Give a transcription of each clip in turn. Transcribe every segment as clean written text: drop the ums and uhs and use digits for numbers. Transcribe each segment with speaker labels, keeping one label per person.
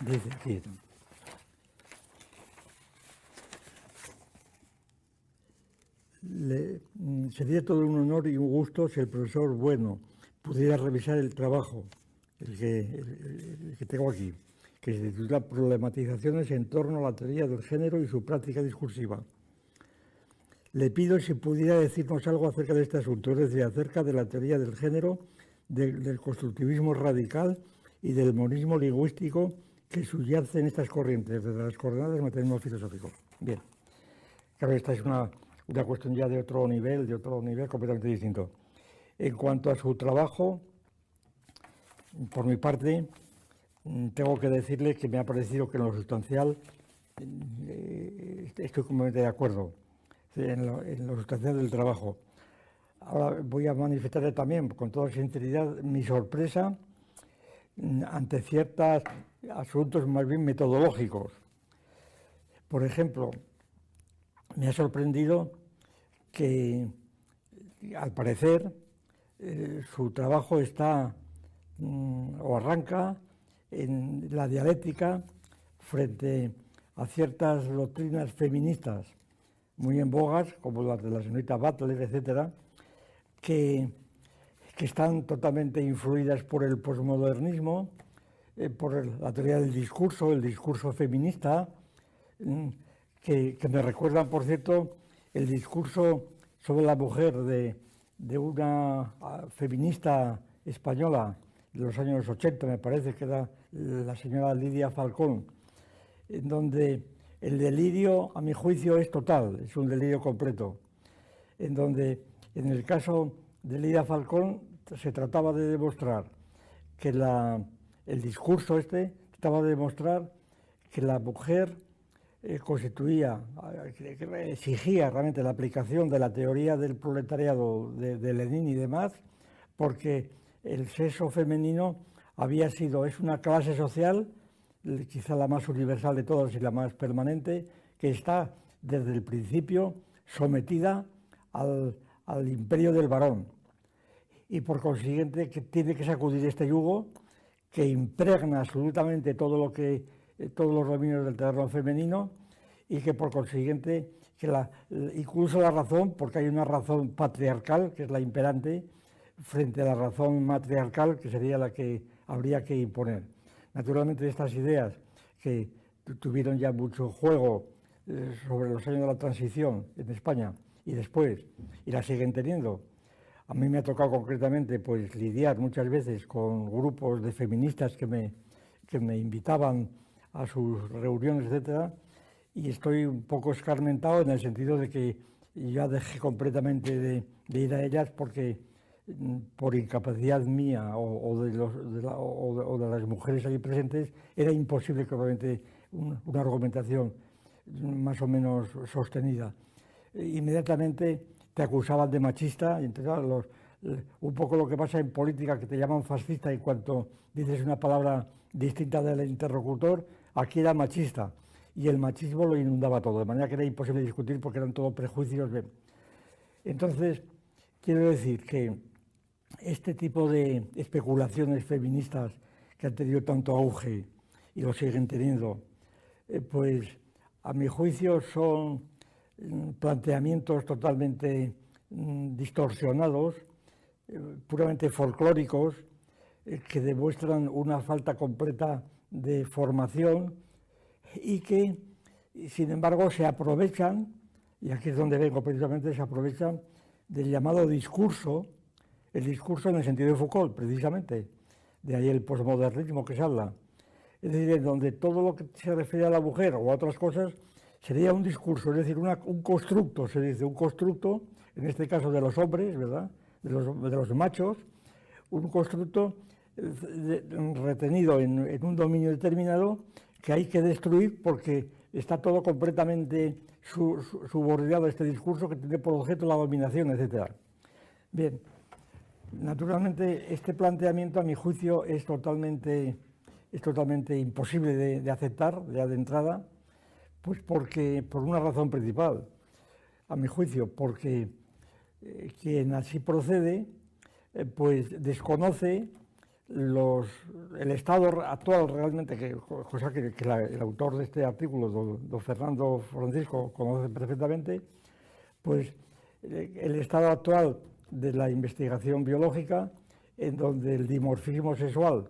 Speaker 1: Dice aquí. Sería todo un honor y un gusto si el profesor Bueno pudiera revisar el trabajo, el que tengo aquí, que se titula Problematizaciones en torno a la teoría del género y su práctica discursiva. Le pido si pudiera decirnos algo acerca de este asunto, es decir, acerca de la teoría del género, del constructivismo radical y del monismo lingüístico que subyace en estas corrientes, desde las coordenadas del materialismo filosófico. Bien, claro, esta es una cuestión ya de otro nivel completamente distinto. En cuanto a su trabajo, por mi parte, tengo que decirle que me ha parecido que en lo sustancial estoy completamente de acuerdo en lo sustancial del trabajo. Ahora voy a manifestarle también con toda sinceridad mi sorpresa ante ciertos asuntos más bien metodológicos. Por ejemplo, me ha sorprendido que, al parecer, su trabajo está o arranca en la dialéctica frente a ciertas doctrinas feministas muy en bogas, como las de la señorita Butler, etcétera, que están totalmente influidas por el posmodernismo, por la teoría del discurso, el discurso feminista, que me recuerdan, por cierto, el discurso sobre la mujer de una feminista española de los años 80, me parece que era la señora Lidia Falcón, en donde el delirio, a mi juicio, es total, es un delirio completo, en donde, en el caso de Lidia Falcón, se trataba de demostrar que el discurso trataba de demostrar que la mujer constituía, exigía realmente la aplicación de la teoría del proletariado de Lenin y demás, porque el sexo femenino es una clase social, quizá la más universal de todas y la más permanente, que está desde el principio sometida al imperio del varón. Y por consiguiente que tiene que sacudir este yugo que impregna absolutamente todos los dominios del terreno femenino, y que por consiguiente incluso la razón, porque hay una razón patriarcal que es la imperante frente a la razón matriarcal que sería la que habría que imponer. Naturalmente, estas ideas que tuvieron ya mucho juego sobre los años de la transición en España y después, y las siguen teniendo. A mí me ha tocado concretamente pues lidiar muchas veces con grupos de feministas que me invitaban a sus reuniones, etcétera, y estoy un poco escarmentado en el sentido de que ya dejé completamente de ir a ellas porque por incapacidad mía o de las mujeres allí presentes era imposible que realmente una argumentación más o menos sostenida. Inmediatamente te acusaban de machista, y entonces un poco lo que pasa en política, que te llaman fascista en cuanto dices una palabra distinta del interlocutor, aquí era machista, y el machismo lo inundaba todo, de manera que era imposible discutir porque eran todos prejuicios. Entonces, quiero decir que este tipo de especulaciones feministas que han tenido tanto auge y lo siguen teniendo, pues a mi juicio son planteamientos totalmente distorsionados, puramente folclóricos, que demuestran una falta completa de formación y que, sin embargo, se aprovechan, y aquí es donde vengo precisamente, se aprovechan del llamado discurso, el discurso en el sentido de Foucault, precisamente, de ahí el posmodernismo que se habla. Es decir, en donde todo lo que se refiere a la mujer o a otras cosas sería un discurso, es decir, un constructo, se dice, un constructo, en este caso de los hombres, ¿verdad?, de los machos, un constructo retenido en un dominio determinado que hay que destruir porque está todo completamente subordinado a este discurso que tiene por objeto la dominación, etc. Bien, naturalmente este planteamiento, a mi juicio, es totalmente imposible de aceptar ya de entrada, pues por una razón principal, a mi juicio, porque quien así procede pues desconoce el estado actual realmente, cosa que el autor de este artículo, don Fernando Francisco, conoce perfectamente, pues el estado actual de la investigación biológica, en donde el dimorfismo sexual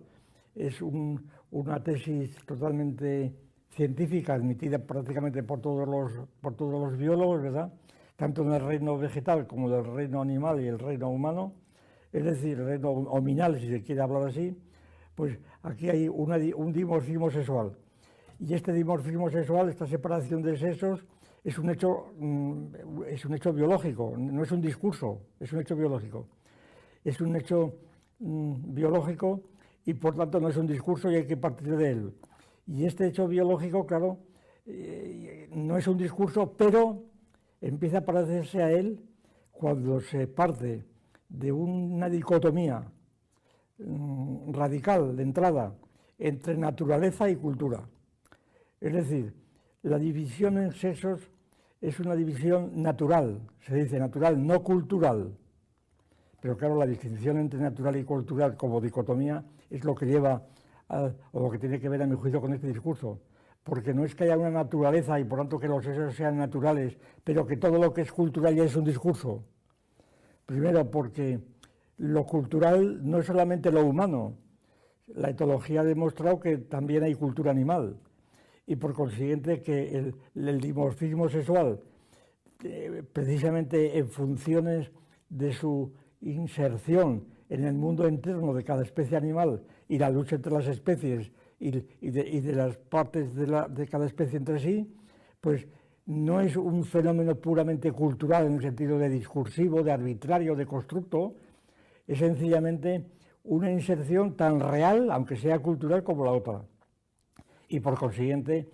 Speaker 1: es una tesis totalmente científica, admitida prácticamente por todos los biólogos, ¿verdad?, tanto en el reino vegetal como en el reino animal y el reino humano, es decir, el reino hominal, si se quiere hablar así, pues aquí hay un dimorfismo sexual. Y este dimorfismo sexual, esta separación de sexos, es un hecho biológico, no es un discurso, es un hecho biológico. Es un hecho biológico y por tanto no es un discurso y hay que partir de él. Y este hecho biológico, claro, no es un discurso, pero empieza a parecerse a él cuando se parte de una dicotomía radical de entrada entre naturaleza y cultura. Es decir, la división en sexos es una división natural, se dice natural, no cultural. Pero claro, la distinción entre natural y cultural como dicotomía es lo que lleva, o lo que tiene que ver a mi juicio con este discurso. Porque no es que haya una naturaleza y por tanto que los sexos sean naturales, pero que todo lo que es cultural ya es un discurso. Primero porque lo cultural no es solamente lo humano. La etología ha demostrado que también hay cultura animal. Y por consiguiente que el dimorfismo sexual, precisamente en funciones de su inserción en el mundo interno de cada especie animal y la lucha entre las especies y de las partes de cada especie entre sí, pues no es un fenómeno puramente cultural en el sentido de discursivo, de arbitrario, de constructo, es sencillamente una inserción tan real, aunque sea cultural, como la otra. Y por consiguiente,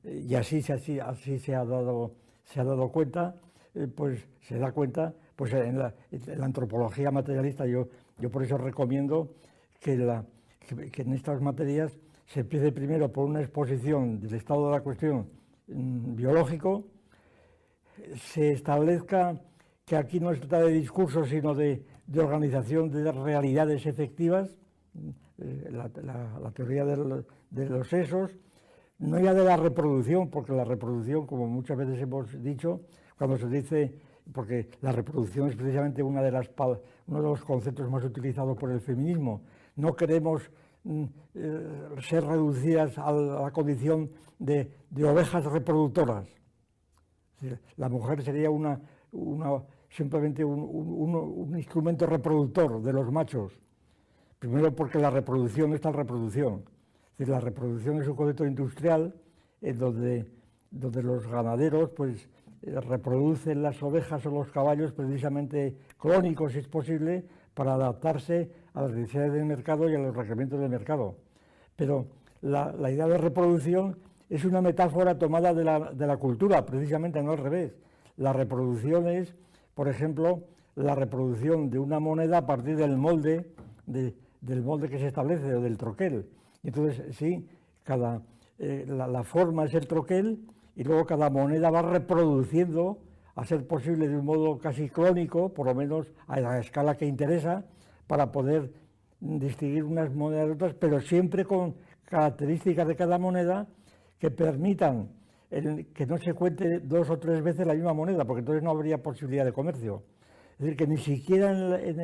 Speaker 1: y así se ha dado cuenta, pues se da cuenta, pues en la antropología materialista, yo por eso recomiendo que en estas materias se empiece primero por una exposición del estado de la cuestión biológico, se establezca que aquí no se trata de discurso, sino de organización de realidades efectivas, la teoría de los sexos, no ya de la reproducción, porque la reproducción, como muchas veces hemos dicho, cuando se dice, porque la reproducción es precisamente uno de los conceptos más utilizados por el feminismo, no queremos ser reducidas a la condición de ovejas reproductoras. Es decir, la mujer sería simplemente un instrumento reproductor de los machos. Primero porque la reproducción no es tal reproducción. Es decir, la reproducción es un concepto industrial en donde los ganaderos pues, reproducen las ovejas o los caballos precisamente clónicos, si es posible, para adaptarse a las necesidades del mercado y a los requerimientos del mercado. Pero la idea de reproducción es una metáfora tomada de la cultura, precisamente, no al revés. La reproducción es, por ejemplo, la reproducción de una moneda a partir del molde que se establece o del troquel. Entonces, sí, la forma es el troquel y luego cada moneda va reproduciendo, a ser posible de un modo casi clónico, por lo menos a la escala que interesa, para poder distinguir unas monedas de otras, pero siempre con características de cada moneda que permitan que no se cuente 2 o 3 veces la misma moneda, porque entonces no habría posibilidad de comercio. Es decir, que ni siquiera en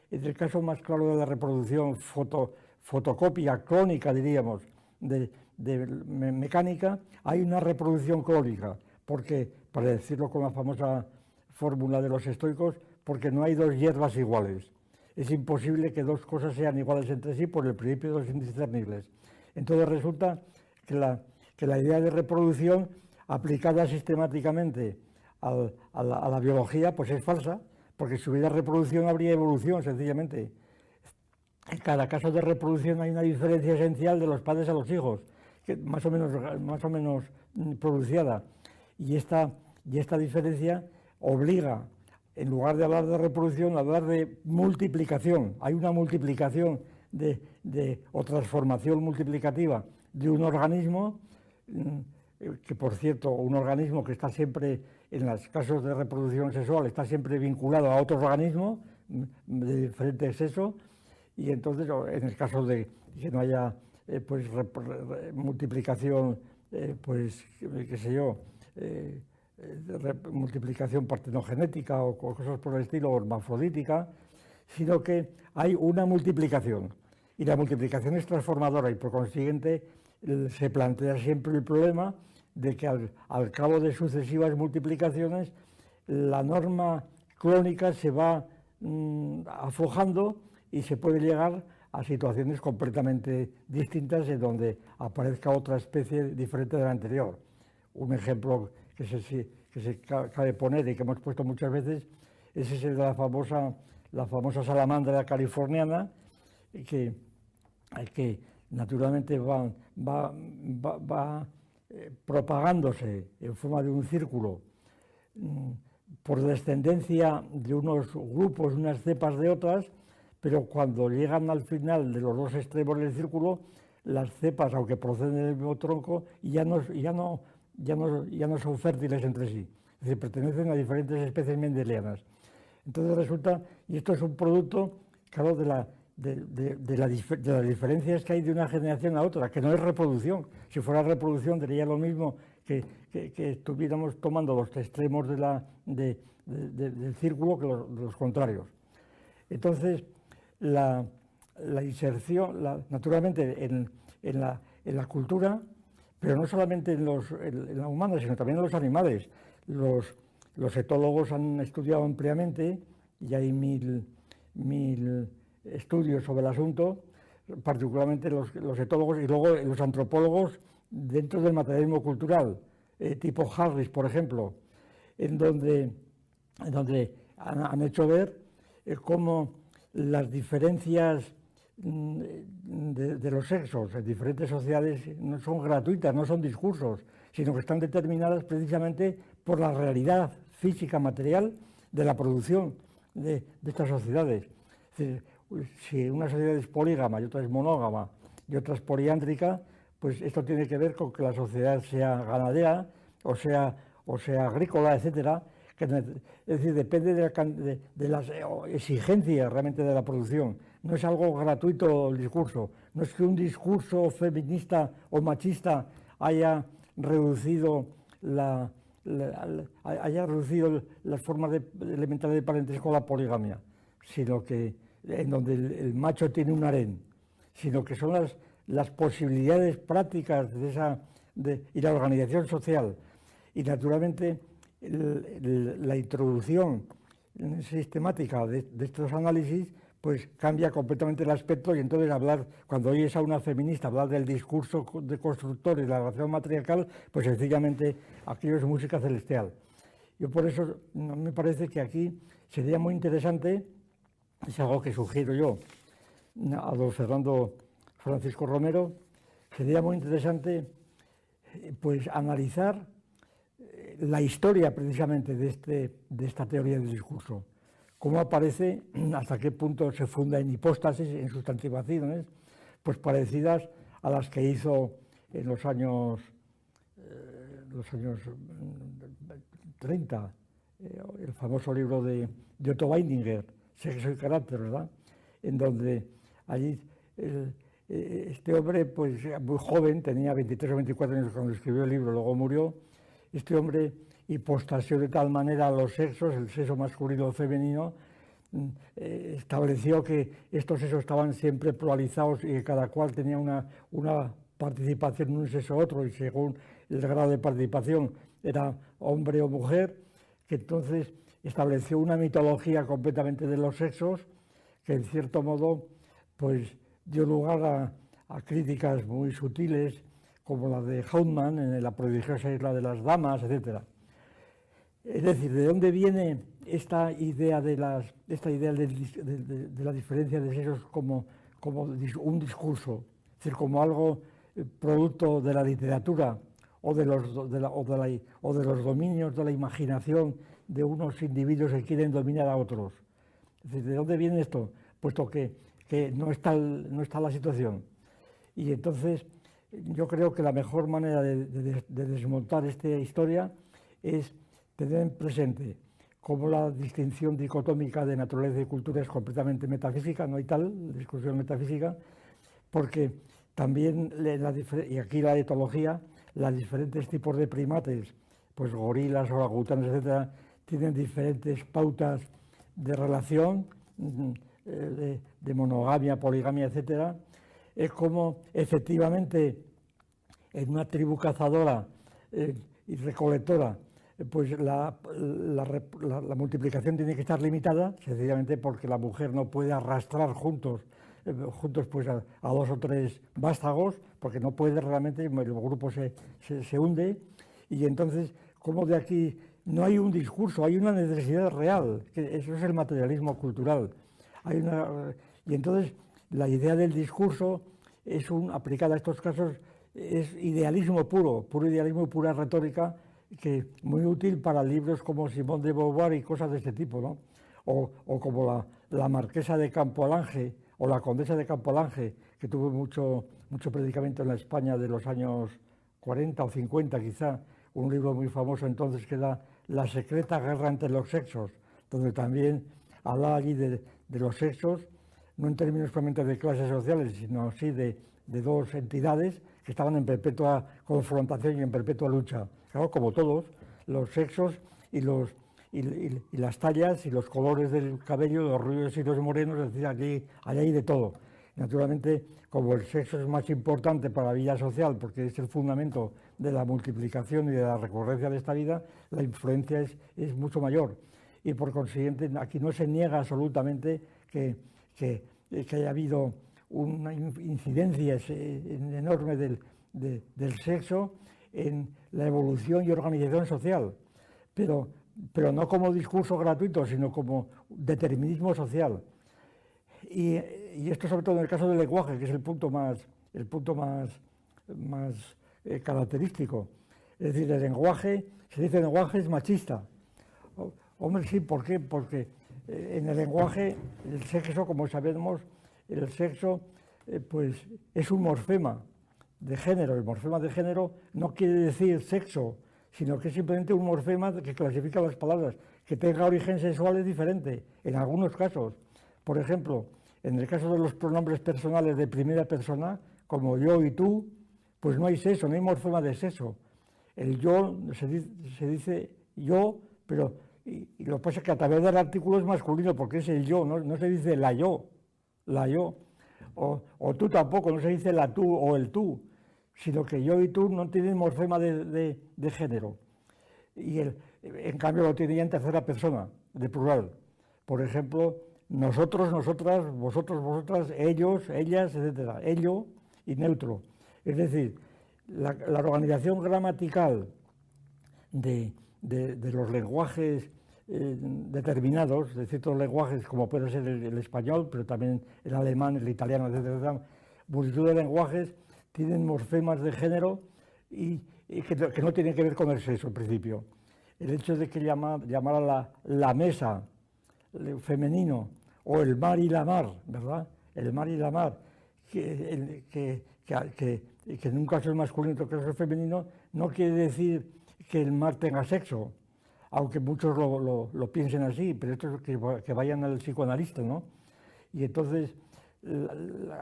Speaker 1: el caso más claro de la reproducción fotocopia, clónica, diríamos, de mecánica, hay una reproducción clónica, porque, para decirlo con la famosa fórmula de los estoicos, porque no hay 2 hierbas iguales. Es imposible que 2 cosas sean iguales entre sí por el principio de los indiscernibles. Entonces resulta que la idea de reproducción aplicada sistemáticamente a la biología pues es falsa, porque si hubiera reproducción habría evolución, sencillamente. En cada caso de reproducción hay una diferencia esencial de los padres a los hijos, que más o menos pronunciada. Y esta diferencia obliga, en lugar de hablar de reproducción, a hablar de multiplicación. Hay una multiplicación o transformación multiplicativa de un organismo, que por cierto, un organismo que está siempre, en los casos de reproducción sexual, está siempre vinculado a otro organismo de diferente sexo, y entonces, en el caso de que no haya pues multiplicación, pues, qué sé yo, multiplicación partenogenética o cosas por el estilo, o hermafrodítica, sino que hay una multiplicación. Y la multiplicación es transformadora y por consiguiente se plantea siempre el problema de que al cabo de sucesivas multiplicaciones la norma clónica se va aflojando y se puede llegar a situaciones completamente distintas en donde aparezca otra especie diferente de la anterior. Un ejemplo que se cabe poner y que hemos puesto muchas veces es ese de la famosa salamandra californiana, que naturalmente va propagándose en forma de un círculo por descendencia de unos grupos, unas cepas de otras, pero cuando llegan al final de los dos extremos del círculo, las cepas, aunque proceden del mismo tronco, ya no son fértiles entre sí, es decir, pertenecen a diferentes especies mendelianas. Entonces resulta, y esto es un producto, claro, de las diferencias que hay de una generación a otra, que no es reproducción. Si fuera reproducción diría lo mismo que estuviéramos tomando los extremos del círculo que los contrarios. Entonces, la inserción, naturalmente, en la cultura, pero no solamente en la humana, sino también en los animales. Los etólogos han estudiado ampliamente, y hay mil estudios sobre el asunto, particularmente los etólogos y luego los antropólogos dentro del materialismo cultural, tipo Harris, por ejemplo, en donde han hecho ver cómo las diferencias de los sexos en diferentes sociedades no son gratuitas, no son discursos, sino que están determinadas precisamente por la realidad física, material de la producción de estas sociedades. Es decir, si una sociedad es polígama y otra es monógama y otra es poliándrica, pues esto tiene que ver con que la sociedad sea ganadera o sea agrícola, etcétera. Es decir, depende de las exigencias realmente de la producción. No es algo gratuito el discurso. No es que un discurso feminista o machista haya reducido las formas elementales de parentesco a la poligamia, sino que en donde el macho tiene un harén, sino que son las posibilidades prácticas y la organización social. Y naturalmente la introducción sistemática de estos análisis pues cambia completamente el aspecto, y entonces cuando oyes a una feminista hablar del discurso de constructor y de la relación matriarcal, pues sencillamente aquello es música celestial. Yo por eso me parece que aquí sería muy interesante, es algo que sugiero yo a don Fernando Francisco Romero, sería muy interesante pues analizar la historia precisamente de esta teoría del discurso, cómo aparece, hasta qué punto se funda en hipóstasis, en sustantivaciones, pues parecidas a las que hizo en los años 30, el famoso libro de Otto Weininger, Sexo y Carácter, ¿verdad? En donde allí este hombre, pues muy joven, tenía 23 o 24 años cuando escribió el libro, luego murió. Este hombre hipostasió de tal manera a los sexos, el sexo masculino o femenino, estableció que estos sexos estaban siempre pluralizados y que cada cual tenía una participación en un sexo u otro, y según el grado de participación era hombre o mujer, que entonces estableció una mitología completamente de los sexos que en cierto modo pues dio lugar a críticas muy sutiles, como la de Hauptmann en La prodigiosa isla de las damas, etc. Es decir, ¿de dónde viene esta idea de la diferencia de sexos como un discurso? Es decir, como algo producto de la literatura o de los dominios de la imaginación de unos individuos que quieren dominar a otros. Es decir, ¿de dónde viene esto? Puesto que no está la situación. Y entonces yo creo que la mejor manera de desmontar esta historia es tener en presente cómo la distinción dicotómica de naturaleza y cultura es completamente metafísica, no hay tal discusión metafísica, porque también, y aquí la etología, los diferentes tipos de primates, pues gorilas, orangutanes, etcétera, tienen diferentes pautas de relación, de monogamia, poligamia, etcétera. Es como efectivamente en una tribu cazadora y recolectora, pues la multiplicación tiene que estar limitada, sencillamente porque la mujer no puede arrastrar juntos pues a 2 o 3 vástagos, porque no puede realmente, el grupo se hunde, y entonces, como de aquí no hay un discurso, hay una necesidad real, que eso es el materialismo cultural. Y entonces la idea del discurso es aplicada a estos casos, es idealismo puro idealismo y pura retórica, que muy útil para libros como Simone de Beauvoir y cosas de este tipo, ¿no? O como la marquesa de Campoalange o la condesa de Campoalange, que tuvo mucho predicamento en la España de los años 40 o 50 quizá, un libro muy famoso entonces que era La secreta guerra entre los sexos, donde también habla allí de los sexos, no en términos solamente de clases sociales, sino sí de 2 entidades que estaban en perpetua confrontación y en perpetua lucha. Claro, como todos, los sexos y las tallas y los colores del cabello, los rubios y los morenos, es decir, allí hay de todo. Naturalmente, como el sexo es más importante para la vida social, porque es el fundamento de la multiplicación y de la recurrencia de esta vida, la influencia es mucho mayor. Y por consiguiente, aquí no se niega absolutamente que haya habido una incidencia enorme del sexo en la evolución y organización social, pero no como discurso gratuito, sino como determinismo social. Y esto sobre todo en el caso del lenguaje, que es el punto más característico. Es decir, el lenguaje, se dice lenguaje es machista. Hombre, sí, ¿por qué? Porque en el lenguaje, el sexo, como sabemos, el sexo pues es un morfema de género. El morfema de género no quiere decir sexo, sino que es simplemente un morfema que clasifica las palabras. Que tenga origen sexual es diferente, en algunos casos. Por ejemplo, en el caso de los pronombres personales de primera persona, como yo y tú, pues no hay sexo, no hay morfema de sexo. El yo se dice yo, pero y lo que pasa es que a través del artículo es masculino, porque es el yo, no se dice la yo. O tú tampoco, no se dice la tú o el tú, sino que yo y tú no tienen morfema de género. Y en cambio lo tiene ya en tercera persona, de plural. Por ejemplo, nosotros, nosotras, vosotros, vosotras, ellos, ellas, etc. Ello y neutro. Es decir, la organización gramatical de los lenguajes determinados, de ciertos lenguajes, como puede ser el español, pero también el alemán, el italiano, etc. Multitud de lenguajes tienen morfemas de género y que no tienen que ver con el sexo, en principio. El hecho de que llamara la mesa femenino, o el mar y la mar, ¿verdad? El mar y la mar, que en un caso es masculino y en otro caso es femenino, no quiere decir que el mar tenga sexo, aunque muchos lo piensen así, pero esto es que vayan al psicoanalista, ¿no? Y entonces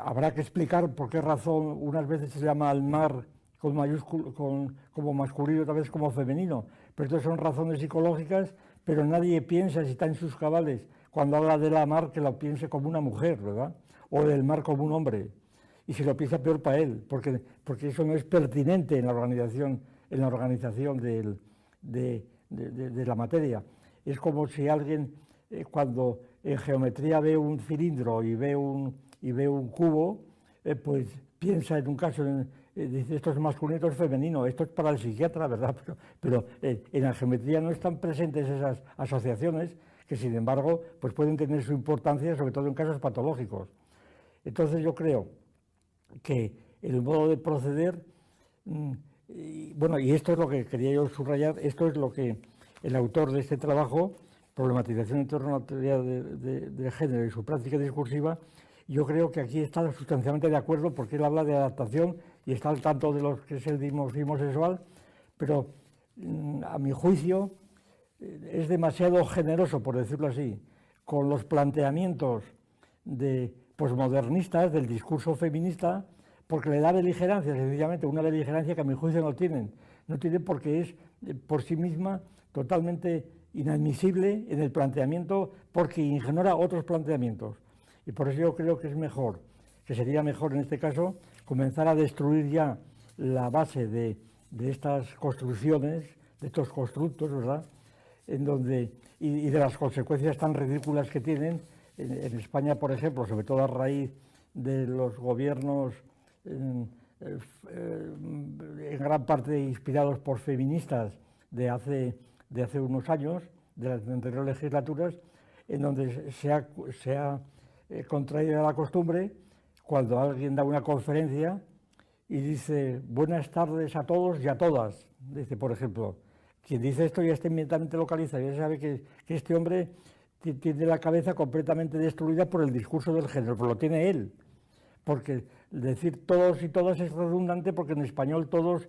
Speaker 1: habrá que explicar por qué razón unas veces se llama al mar con mayúsculo, como masculino y otras veces como femenino. Pero estas son razones psicológicas, pero nadie piensa, si está en sus cabales, cuando habla de la mar, que lo piense como una mujer, ¿verdad? O del mar como un hombre. Y si lo piensa, peor para él, porque eso no es pertinente en la organización de la materia. Es como si alguien, cuando en geometría ve un cilindro y ve un cubo, pues piensa en un caso, dice esto es masculino, esto es femenino, esto es para el psiquiatra, ¿verdad? Pero en la geometría no están presentes esas asociaciones que, sin embargo, pues pueden tener su importancia, sobre todo en casos patológicos. Entonces yo creo que el modo de proceder, y esto es lo que quería yo subrayar, esto es lo que el autor de este trabajo, Problematización en torno a la teoría de género y su práctica discursiva, yo creo que aquí está sustancialmente de acuerdo, porque él habla de adaptación y está al tanto de lo que es el dimorfismo sexual, pero a mi juicio es demasiado generoso, por decirlo así, con los planteamientos posmodernistas del discurso feminista, porque le da beligerancia, sencillamente una beligerancia que a mi juicio no tienen porque es por sí misma totalmente inadmisible en el planteamiento, porque ignora otros planteamientos. Y por eso yo creo que es mejor, que sería mejor en este caso, comenzar a destruir ya la base de estas construcciones, de estos constructos, ¿verdad?, en donde, y de las consecuencias tan ridículas que tienen en España, por ejemplo, sobre todo a raíz de los gobiernos en gran parte inspirados por feministas de hace unos años, de las anteriores legislaturas, en donde se ha contraído la costumbre, cuando alguien da una conferencia y dice buenas tardes a todos y a todas, dice, por ejemplo, quien dice esto ya está inmediatamente localizado, ya sabe que este hombre tiene la cabeza completamente destruida por el discurso del género, pero lo tiene él, porque decir todos y todas es redundante, porque en español todos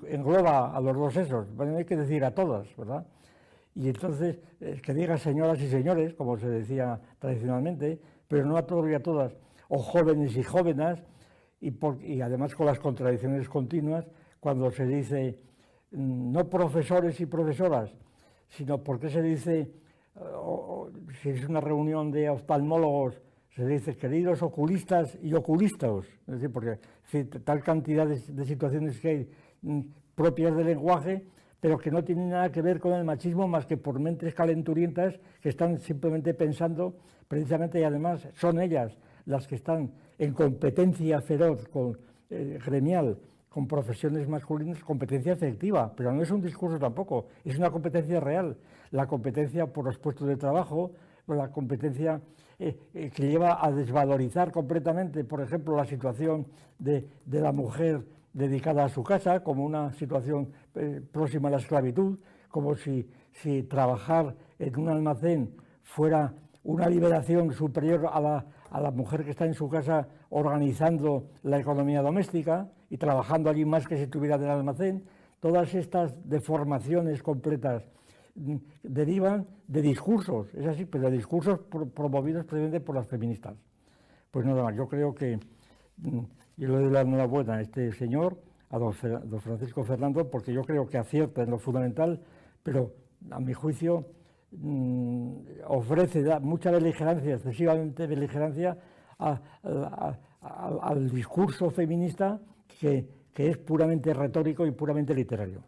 Speaker 1: engloba a los dos sexos, bueno, hay que decir a todas, ¿verdad? Y entonces, que diga señoras y señores, como se decía tradicionalmente, pero no a todos y a todas, o jóvenes y jóvenes, y además con las contradicciones continuas, cuando se dice no profesores y profesoras, sino porque se dice, si es una reunión de oftalmólogos, se dice queridos oculistas y oculistas, es decir, porque tal cantidad de situaciones que hay propias del lenguaje, pero que no tienen nada que ver con el machismo más que por mentes calenturientas que están simplemente pensando, precisamente, y además son ellas las que están en competencia feroz, gremial, con profesiones masculinas, competencia efectiva, pero no es un discurso tampoco, es una competencia real, la competencia por los puestos de trabajo, la competencia que lleva a desvalorizar completamente, por ejemplo, la situación de la mujer dedicada a su casa como una situación próxima a la esclavitud, como si trabajar en un almacén fuera una liberación superior a la mujer que está en su casa organizando la economía doméstica y trabajando allí más que si estuviera en el almacén. Todas estas deformaciones completas derivan de discursos, es así, pero de discursos promovidos precisamente por las feministas. Pues nada más, yo creo que yo le doy la enhorabuena a este señor, a don Francisco Fernando, porque yo creo que acierta en lo fundamental, pero a mi juicio ofrece mucha beligerancia, excesivamente beligerancia al discurso feminista que es puramente retórico y puramente literario.